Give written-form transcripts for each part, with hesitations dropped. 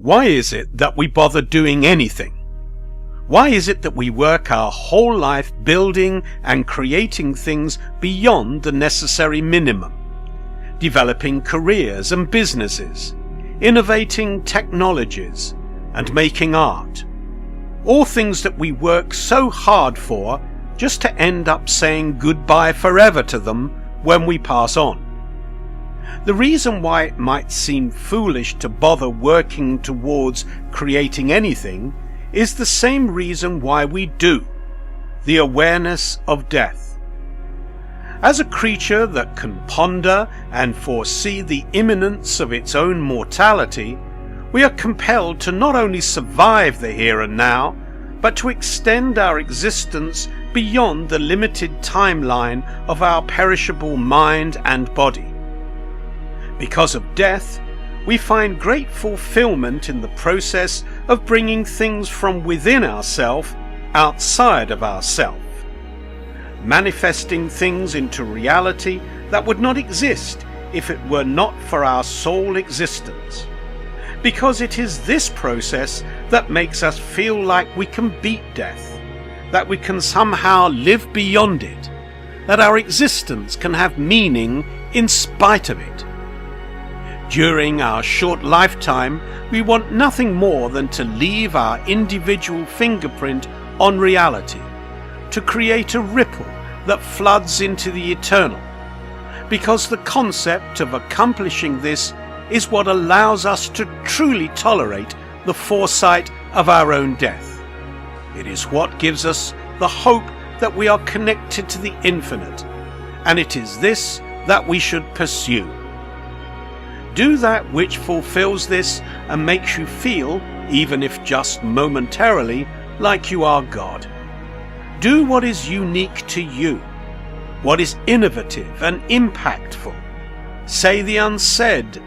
Why is it that we bother doing anything? Why is it that we work our whole life building and creating things beyond the necessary minimum? Developing careers and businesses, innovating technologies, and making art. All things that we work so hard for just to end up saying goodbye forever to them when we pass on. The reason why it might seem foolish to bother working towards creating anything is the same reason why we do: the awareness of death. As a creature that can ponder and foresee the imminence of its own mortality, we are compelled to not only survive the here and now, but to extend our existence beyond the limited timeline of our perishable mind and body. Because of death, we find great fulfillment in the process of bringing things from within ourself outside of ourself, manifesting things into reality that would not exist if it were not for our soul existence. Because it is this process that makes us feel like we can beat death, that we can somehow live beyond it, that our existence can have meaning in spite of it. During our short lifetime, we want nothing more than to leave our individual fingerprint on reality, to create a ripple that floods into the eternal, because the concept of accomplishing this is what allows us to truly tolerate the foresight of our own death. It is what gives us the hope that we are connected to the infinite, and it is this that we should pursue. Do that which fulfills this and makes you feel, even if just momentarily, like you are God. Do what is unique to you, what is innovative and impactful. Say the unsaid,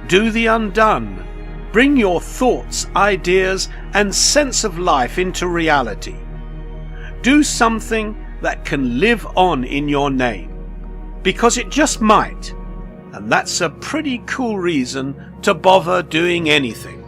do the undone. Bring your thoughts, ideas, and sense of life into reality. Do something that can live on in your name, because it just might. And that's a pretty cool reason to bother doing anything.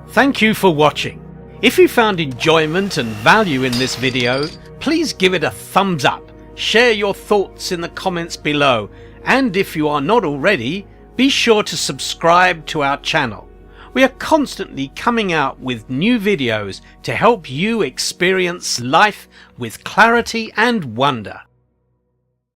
Thank you for watching. If you found enjoyment and value in this video, please give it a thumbs up, share your thoughts in the comments below, and if you are not already, be sure to subscribe to our channel. We are constantly coming out with new videos to help you experience life with clarity and wonder.